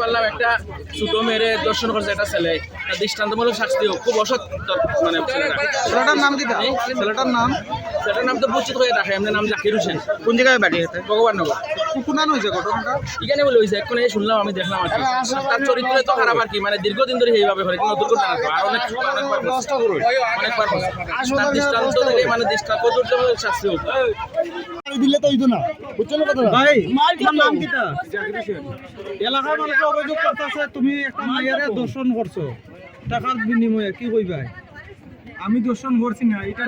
পারলাম একটা ছোট মেয়েরে দর্শন করছে একটা ছেলে, তার দৃষ্টান্তমূলক শাস্তি হোক, খুব অসৎ মানে ছেলেটার নাম কি? ছেলেটার নাম সেটার নাম তো পরিচিত হয়ে রাখে, এমনি নাম জাকির হোসেন। কোন জায়গায় বাড়ি আছে? ভগবাননগর। কোনান হয়েছে ঘটনাটা? এখানে বলে হয়েছে, এখন এই শুনলাম, আমি দেখলাম আর কি। তার চরিত্র তো খারাপ আর কি, মানে দীর্ঘদিন ধরে এইভাবে করে নতুন করে আর অনেকবার তার দৃষ্টান্ত থেকে মানে কঠোরতম শাস্তি হোক। দিলে তো হইতো না, বুঝছো না কথা ভাই তোমার নাম কি? এলাকার মানুষ অভিযোগ করতেছে তুমি একটা মায়ের দর্শন করছো টাকার বিনিময়ে, কি কইবা? আমি দর্শন করছি না, এটা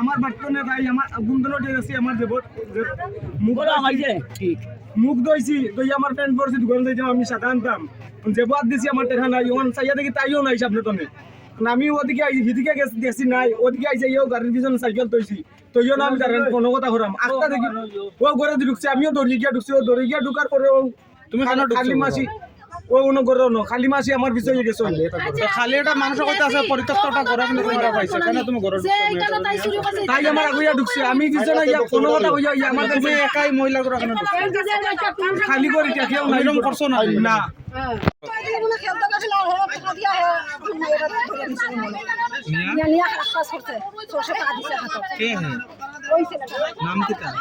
আমার বার্তনে ভাই, আমার গুন্দন গেছি, আমার মুখ দইছি দই, আমার প্যান্ট পরছি দোকান যাইতাম, আমি সাদা আনতাম, যে বাদ দিছি আমার টেকা নাই, ওখান চাইয়া দেখি তাইও নাই সামনে তনে। আমি ওদিকে হিদিকে গেছি নাই, ওদিকে আইসে ইয়েও গাড়ির পিছনে সাইকেল তৈছি, তৈও না আমি তার কোনো কথা করাম আস্তা দেখি ও ঘরে ঢুকছে, আমিও দৌড়ি গিয়া ঢুকছি, ও দৌড়ি গিয়া ঢুকার পরে তুমি খালি মাসি ও অন্য করে খালি মাসি আমার বিষয় গেছে। খালি এটা মানুষের কথা আছে পরিত্যক্তটা করে কিন্তু তোমরা পাইছো কেন? তুমি ঘরে তাই আমার আগুয়া ঢুকছে, আমি পিছনে ইয়া কোনো কথা কইয়া ইয়া আমার তুমি একাই মহিলা করে কেন খালি করে কেউ এরকম করছো না? না কে হ্যাঁ নাম কি তার?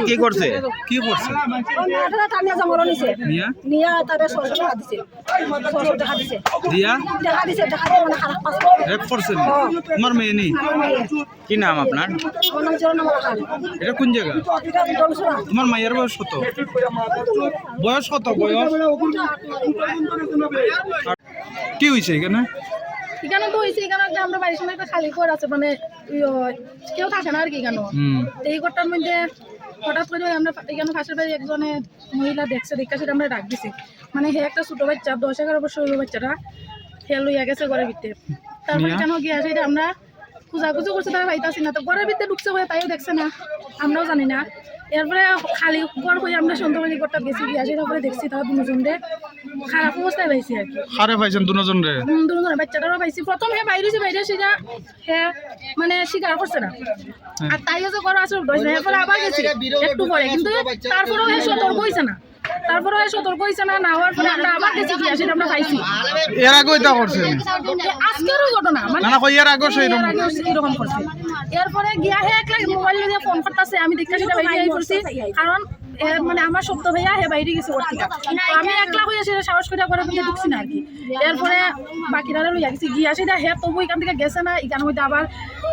কি করছে? কি করছে? মিয়া দিয়া রেপ করছে? তোমার মেয়ে নেই? কি নাম আপনার? এটা কোন জায়গা? তোমার মায়ের বয়স কত? বয়স কত? বয়স কি হয়েছে এখানে? এখানে তো হয়েছে, এখানে আমরা বাড়ির সামনে একটা খালি ঘর আছে, মানে কেউ থাকে না আর কি এখানে। এই ঘরটার মধ্যে হঠাৎ করে আমরা এখানে পাশের বাড়ি একজনে মহিলা দেখছে, দেখা সেটা আমরা ডাক দিছি, মানে হে একটা ছোট বাচ্চা 10-11 বছরের বাচ্চাটা হে লইয়া গেছে ঘরের ভিতরে। তারপরে এখানেও গিয়ে আসে আমরা খুঁজাখুঁজি করছে, তারা পাইতাছি না, তো ঘরের ভিতরে ঢুকছে হয়ে তাইও দেখছে না, আমরাও জানি না। এরপরে খালি ঘর হয়ে আমরা সন্ধ্যাবেলি ঘরটা গেছি, গিয়ে আসে তারপরে দেখছি তারা দুজন খারাপ অবস্থায় পাইছি আর কি। খারাপ পাইছেন দুজন রে? দুজন বাচ্চাটারও পাইছি। প্রথম হে বাইরে সেটা হে মানে স্বীকার করছে না, আর তাইও যে ঘর আসল দোষ নাই, এরপরে আবার গেছি একটু পরে, কিন্তু তারপরেও হে সতর্ক হয়েছে না, না হওয়ার পরে আমরা আবার গেছি, গিয়ে আসে আমরা পাইছি। এর আগে এটা করছেন? আজকেরও ঘটনা মানে না এর আগে এরকম করছে। এরপরে গিয়া হে একটা মোবাইল দিয়ে ফোন করতেছে, আমি দেখতে সেটা বাইরে করছি, কারণ মানে আমার শব্দ ভাইয়া হে বাইরে গেছে ওর থেকে, আমি একলা হয়ে সেটা সাহস করে করে কিন্তু ঢুকছি না আর কি। এরপরে বাকিরা লইয়া গেছি, গিয়া সেটা হে তবু এখান থেকে গেছে না, এখানে হইতে আবার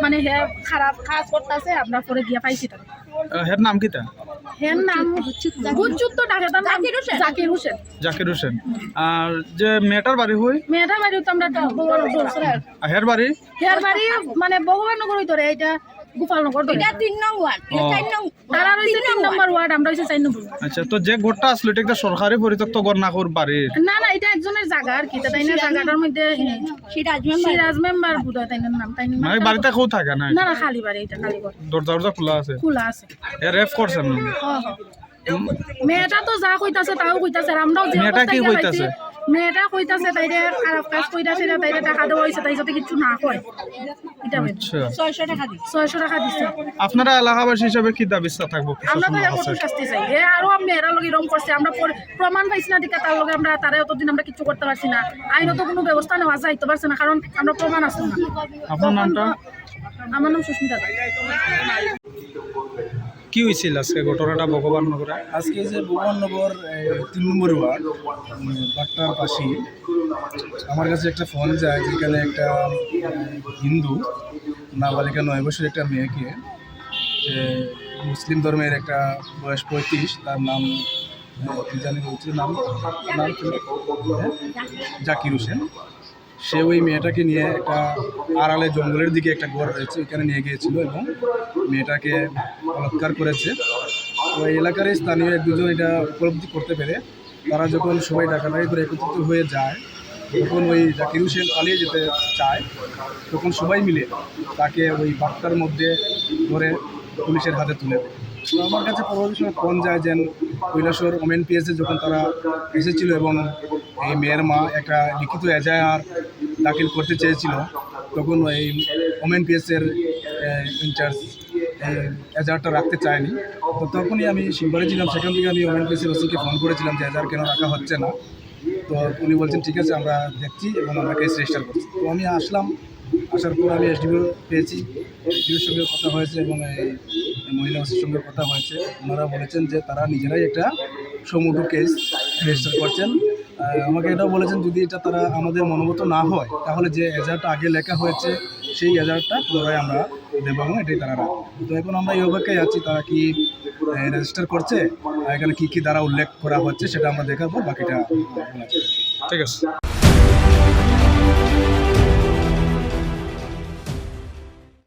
মানে হে খারাপ কাজ করতেছে, আমরা পরে গিয়া পাইছি তার। হের নাম কি তা? হের নাম গুজুত তো ডাকে, তার নাম জাকির হোসেন। জাকির হোসেন। আর যে মেয়েটার বাড়ি হই? মেয়েটার বাড়ি তো আমরা হের বাড়ি? হের বাড়ি মানে ভগবাননগর ধরে, এটা গোপালনগর ধরে, এটা 3 নং ওয়ার্ড, 4 নং তারা রইছে 3 নম্বর ওয়ার্ড, আমরা হইছে 4 নম্বর। আচ্ছা, তো যে ঘরটা আসলো এটা একটা সরকারি পরিত্যক্ত ঘর না কোর বাড়ির? না না, এটা একজনের জায়গা আর কি, তাই না জায়গাটার মধ্যে সিরাজ মেম্বার বুঝা, তাই নাম তাই না, মানে বাড়িতে কেউ থাকে না? না না, খালি বাড়ি, এটা খালি ঘর, দরজা খোলা আছে? খোলা আছে। এ রেপ করছেন? মেয়েটা তো যা কইতাছে তাও কইতাছে, আমরাও যে মেয়েটা কি কইতাছে? মেয়েটা কইতাছে তাইরে খারাপ কাজ কইতাছে, তাইরে টাকা দেওয়া হইছে, তাই যাতে কিছু না হয় এটা বলে। আচ্ছা, 600 টাকা দিছে। আপনারা এলাকাবাসী হিসেবে কি দাবি থাকবো? আমরা তো এখন শাস্তি চাই, আরো মেয়েরা লগে রং করছে, আমরা প্রমাণ পাইছি না দিকে, তার লগে আমরা তারা অতদিন আমরা কিছু করতে পারছি না, আইনত কোনো ব্যবস্থা নেওয়া যাইতে পারছে না, কারণ আমরা প্রমাণ আছে না। আপনার নামটা? আমার নাম সুস্মিতা। কি হয়েছিল আজকে ঘটনাটা ভগবাননগরে? আজকে যে ভগবাননগর 3 নম্বর ওয়ার্ড বাট্টার পাশে আমার কাছে একটা ফোন যায়, যেখানে একটা হিন্দু নাবালিকা 9 বছরের একটা মেয়েকে, যে মুসলিম ধর্মের একটা বয়স 35, তার নাম কি জানি বলছে, নাম জাকির হোসেন। সে ওই মেয়েটাকে নিয়ে একটা আড়ালে জঙ্গলের দিকে একটা ঘর রয়েছে, ওইখানে নিয়ে গিয়েছিল এবং মেয়েটাকে বলাৎকার করেছে। তো এই এলাকার স্থানীয় 1-2 জন এটা উপলব্ধি করতে পেরে তারা যখন সবাই ডাকাডাকি করে একত্রিত হয়ে যায়, যখন ওই জাকির হোসেন পালিয়ে যেতে চায়, তখন সবাই মিলে তাকে ওই বাট্টার মধ্যে ধরে পুলিশের হাতে তুলে দেয়। তো আমার কাছে পরবর্তী সময় ফোন যায় যে কৈলাসহর ওমেন পিএসে যখন তারা এসেছিল এবং এই মেয়ের মা একটা লিখিত এজাহার দাখিল করতে চেয়েছিল, তখন এই ওমেন পিএসের ইনচার্জ এজাহারটা রাখতে চায়নি। তো তখনই আমি শিববাড়ি ছিলাম, সেখান থেকে আমি ওএনপিসির ওসিকে ফোন করেছিলাম যে এজাহার কেন রাখা হচ্ছে না। তো উনি বলছেন ঠিক আছে আমরা দেখছি এবং আমরা কেস রেজিস্টার করছি। তো আমি আসলাম, আসার পর আমি এসডিও পেয়েছি, এসডিওর সঙ্গে কথা হয়েছে এবং এই মহিলা ওসির সঙ্গে কথা হয়েছে। ওনারা বলেছেন যে তারা নিজেরাই একটা সমুদ্র কেস রেজিস্টার করছেন। আমাকে এটাও বলেছেন যদি এটা তারা আমাদের মনোমত না হয় তাহলে যে এজাহারটা আগে লেখা হয়েছে সেই এজাহারটা পুনরায় আমরা দেবো এবং এটাই তারা রাখবে। তো এখন আমরা এই অপেক্ষায় আছি তারা কি রেজিস্টার করছে, এখানে কী কী দ্বারা উল্লেখ করা হচ্ছে সেটা আমরা দেখার পর বাকিটা বলা যাবে। ঠিক আছে।